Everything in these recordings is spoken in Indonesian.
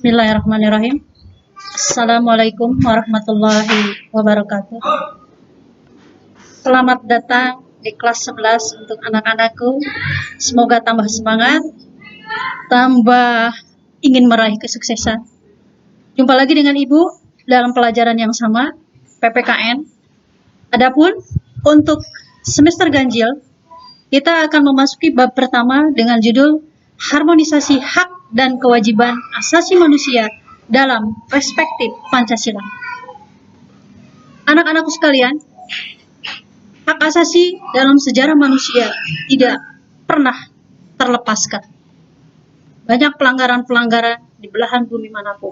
Bismillahirrahmanirrahim. Assalamualaikum warahmatullahi wabarakatuh. Selamat datang di kelas 11 untuk anak-anakku. Semoga tambah semangat, tambah ingin meraih kesuksesan. Jumpa lagi dengan Ibu dalam pelajaran yang sama, PPKN. Adapun untuk semester ganjil, kita akan memasuki bab pertama dengan judul Harmonisasi Hak dan Kewajiban Asasi Manusia dalam Perspektif Pancasila. Anak-anakku sekalian, hak asasi dalam sejarah manusia tidak pernah terlepaskan. Banyak pelanggaran-pelanggaran di belahan bumi manapun.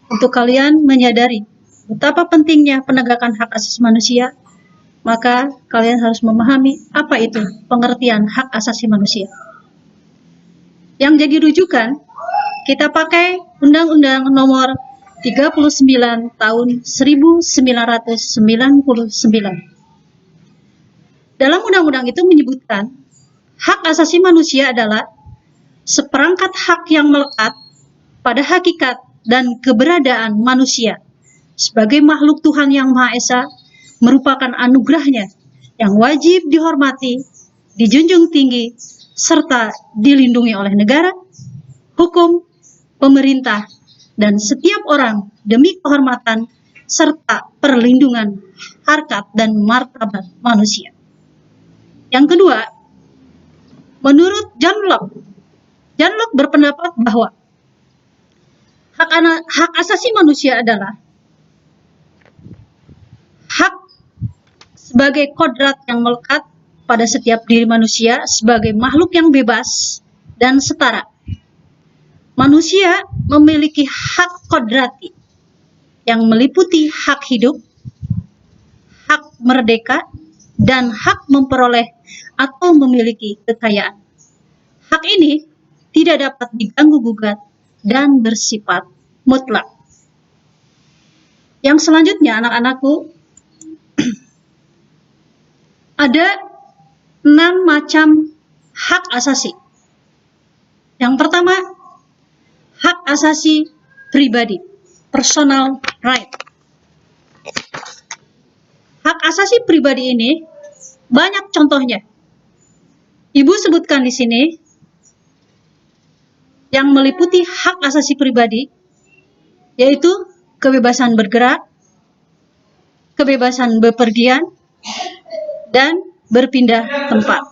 Untuk kalian menyadari betapa pentingnya penegakan hak asasi manusia, maka kalian harus memahami apa itu pengertian hak asasi manusia. Yang jadi rujukan, kita pakai Undang-Undang Nomor 39 Tahun 1999. Dalam undang-undang itu menyebutkan, hak asasi manusia adalah seperangkat hak yang melekat pada hakikat dan keberadaan manusia sebagai makhluk Tuhan yang Maha Esa, merupakan anugerahnya yang wajib dihormati, dijunjung tinggi, serta dilindungi oleh negara, hukum, pemerintah, dan setiap orang demi kehormatan serta perlindungan harkat dan martabat manusia. Yang kedua, menurut John Locke berpendapat bahwa hak asasi manusia adalah hak sebagai kodrat yang melekat pada setiap diri manusia sebagai makhluk yang bebas dan setara. Manusia memiliki hak kodrati yang meliputi hak hidup, hak merdeka, dan hak memperoleh atau memiliki kekayaan. Hak ini tidak dapat diganggu-gugat dan bersifat mutlak. Yang selanjutnya, anak-anakku, ada 6 macam hak asasi. Yang pertama, hak asasi pribadi, personal right. Hak asasi pribadi ini banyak contohnya. Ibu sebutkan di sini yang meliputi hak asasi pribadi, yaitu kebebasan bergerak, kebebasan bepergian, dan berpindah tempat.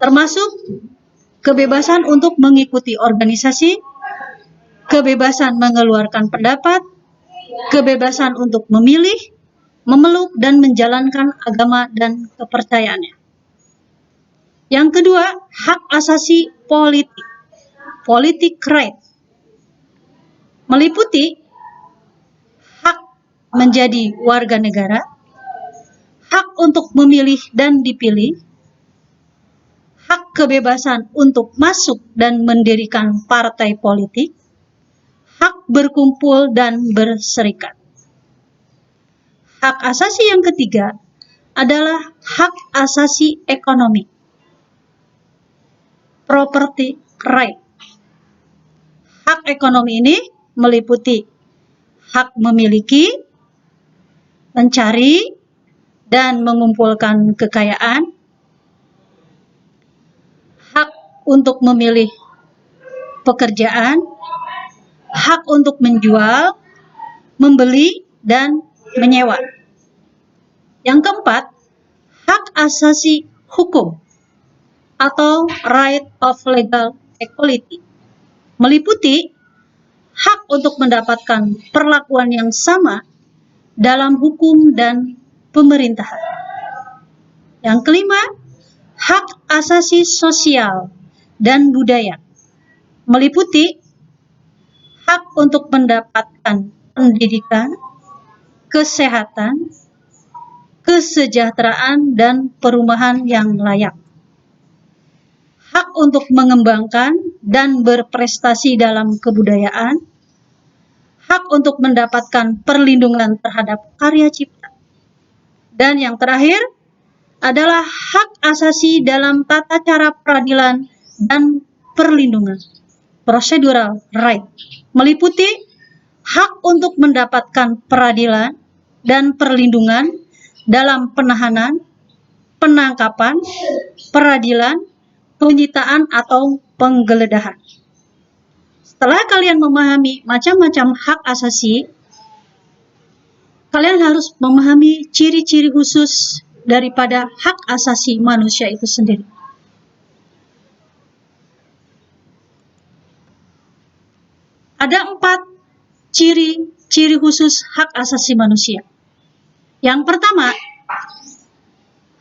Termasuk kebebasan untuk mengikuti organisasi, kebebasan mengeluarkan pendapat, kebebasan untuk memilih, memeluk dan menjalankan agama dan kepercayaannya. Yang kedua, hak asasi politik, politik right, meliputi hak menjadi warga negara, hak untuk memilih dan dipilih, hak kebebasan untuk masuk dan mendirikan partai politik, hak berkumpul dan berserikat. Hak asasi yang ketiga adalah hak asasi ekonomi, property right. Hak ekonomi ini meliputi hak memiliki, mencari, dan mengumpulkan kekayaan, hak untuk memilih pekerjaan, hak untuk menjual, membeli, dan menyewa. Yang keempat, hak asasi hukum atau right of legal equality, meliputi hak untuk mendapatkan perlakuan yang sama dalam hukum dan pemerintahan. Yang kelima, hak asasi sosial dan budaya, meliputi hak untuk mendapatkan pendidikan, kesehatan, kesejahteraan, dan perumahan yang layak. Hak untuk mengembangkan dan berprestasi dalam kebudayaan, hak untuk mendapatkan perlindungan terhadap karya cipta. Dan yang terakhir adalah hak asasi dalam tata cara peradilan dan perlindungan, procedural right, meliputi hak untuk mendapatkan peradilan dan perlindungan dalam penahanan, penangkapan, peradilan, penyitaan atau penggeledahan. Setelah kalian memahami macam-macam hak asasi, kalian harus memahami ciri-ciri khusus daripada hak asasi manusia itu sendiri. Ada 4 ciri khusus hak asasi manusia. Yang pertama,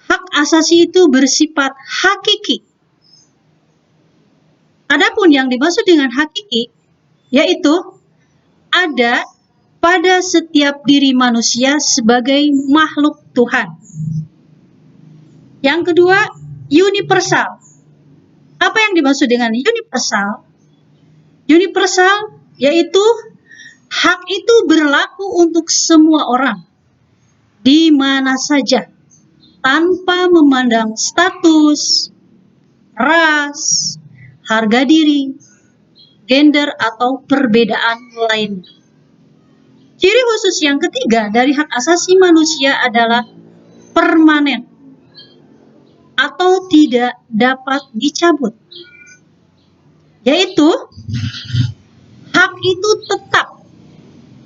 hak asasi itu bersifat hakiki. Adapun yang dimaksud dengan hakiki, yaitu ada pada setiap diri manusia sebagai makhluk Tuhan. Yang kedua, universal. Apa yang dimaksud dengan universal? Universal yaitu hak itu berlaku untuk semua orang, di mana saja, tanpa memandang status, ras, harga diri, gender, atau perbedaan lain. Ciri khusus yang ketiga dari hak asasi manusia adalah permanen atau tidak dapat dicabut, yaitu hak itu tetap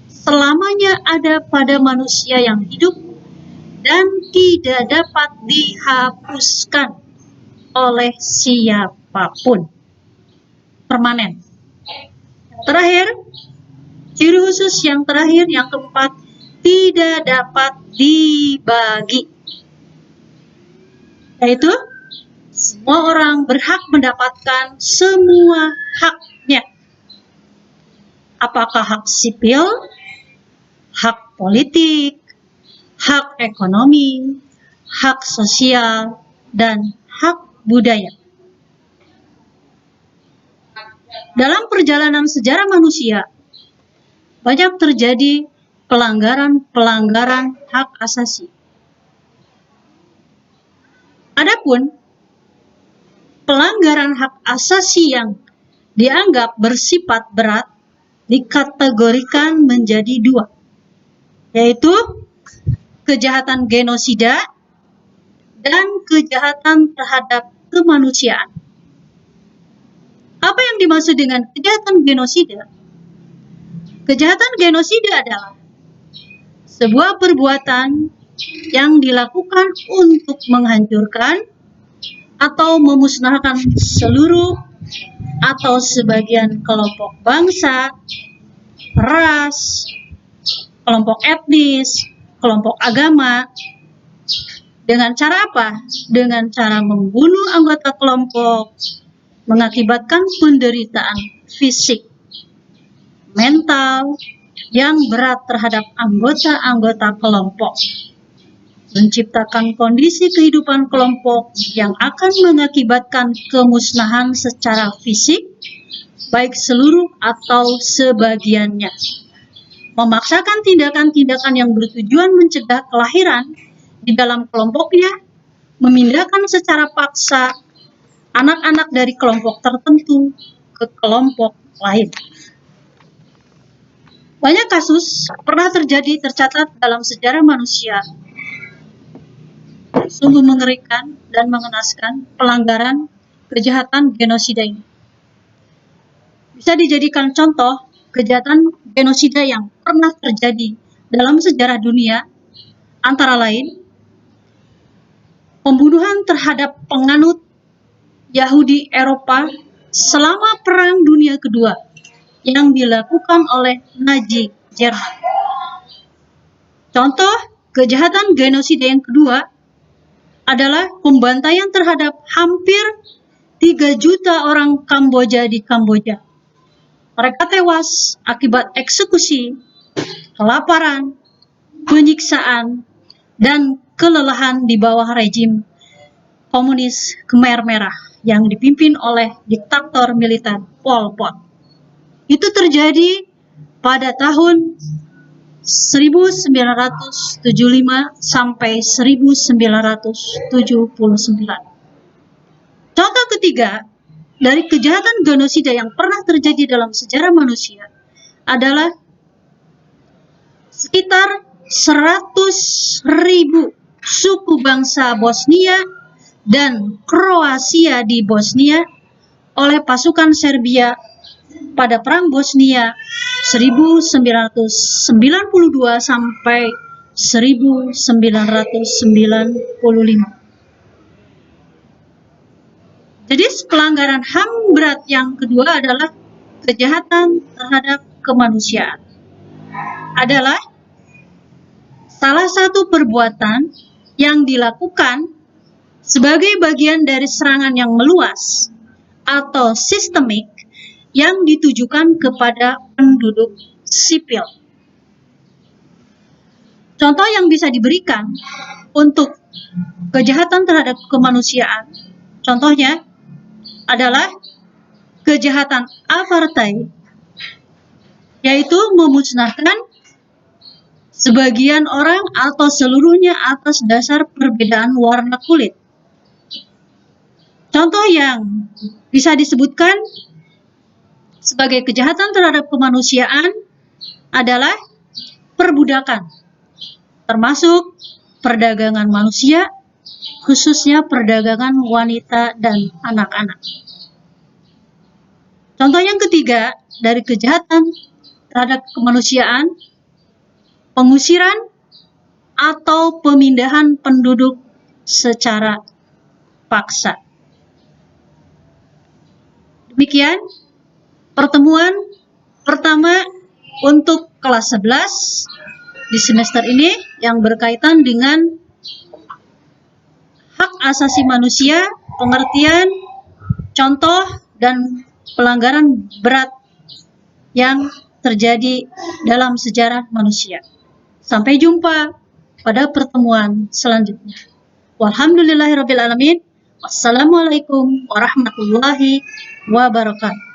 selamanya ada pada manusia yang hidup dan tidak dapat dihapuskan oleh siapapun. Permanen. Terakhir, ciri khusus yang terakhir, yang keempat, tidak dapat dibagi, yaitu semua orang berhak mendapatkan semua haknya. Apakah hak sipil, hak politik, hak ekonomi, hak sosial, dan hak budaya. Dalam perjalanan sejarah manusia, banyak terjadi pelanggaran-pelanggaran hak asasi. Adapun pelanggaran hak asasi yang dianggap bersifat berat dikategorikan menjadi 2, yaitu kejahatan genosida dan kejahatan terhadap kemanusiaan. Apa yang dimaksud dengan kejahatan genosida? Kejahatan genosida adalah sebuah perbuatan yang dilakukan untuk menghancurkan atau memusnahkan seluruh atau sebagian kelompok bangsa, ras, kelompok etnis, kelompok agama. Dengan cara apa? Dengan cara membunuh anggota kelompok, mengakibatkan penderitaan fisik, mental yang berat terhadap anggota-anggota kelompok, menciptakan kondisi kehidupan kelompok yang akan mengakibatkan kemusnahan secara fisik, baik seluruh atau sebagiannya, memaksakan tindakan-tindakan yang bertujuan mencegah kelahiran di dalam kelompoknya, memindahkan secara paksa anak-anak dari kelompok tertentu ke kelompok lain. Banyak kasus pernah tercatat dalam sejarah manusia. Sungguh mengerikan dan mengenaskan pelanggaran kejahatan genosida ini. Bisa dijadikan contoh kejahatan genosida yang pernah terjadi dalam sejarah dunia, antara lain pembunuhan terhadap penganut Yahudi Eropa selama Perang Dunia Kedua yang dilakukan oleh Nazi Jerman. Contoh kejahatan genosida yang kedua adalah pembantaian terhadap hampir 3 juta orang Kamboja di Kamboja. Mereka tewas akibat eksekusi, kelaparan, penyiksaan, dan kelelahan di bawah rejim komunis Khmer Merah yang dipimpin oleh diktator militer Pol Pot. Itu terjadi pada tahun 1975 sampai 1979. Contoh ketiga dari kejahatan genosida yang pernah terjadi dalam sejarah manusia adalah sekitar 100.000 suku bangsa Bosnia dan Kroasia di Bosnia oleh pasukan Serbia pada Perang Bosnia 1992 sampai 1995. Jadi pelanggaran HAM berat yang kedua adalah kejahatan terhadap kemanusiaan. Adalah salah satu perbuatan yang dilakukan sebagai bagian dari serangan yang meluas atau sistemik yang ditujukan kepada penduduk sipil. Contoh yang bisa diberikan untuk kejahatan terhadap kemanusiaan, contohnya adalah kejahatan apartheid, yaitu memusnahkan sebagian orang atau seluruhnya atas dasar perbedaan warna kulit. Contoh yang bisa disebutkan sebagai kejahatan terhadap kemanusiaan adalah perbudakan, termasuk perdagangan manusia, khususnya perdagangan wanita dan anak-anak. Contoh yang ketiga dari kejahatan terhadap kemanusiaan, pengusiran atau pemindahan penduduk secara paksa. Demikian pertemuan pertama untuk kelas 11 di semester ini yang berkaitan dengan hak asasi manusia, pengertian, contoh, dan pelanggaran berat yang terjadi dalam sejarah manusia. Sampai jumpa pada pertemuan selanjutnya. Walhamdulillahirabbil alamin. Wassalamualaikum warahmatullahi wabarakatuh.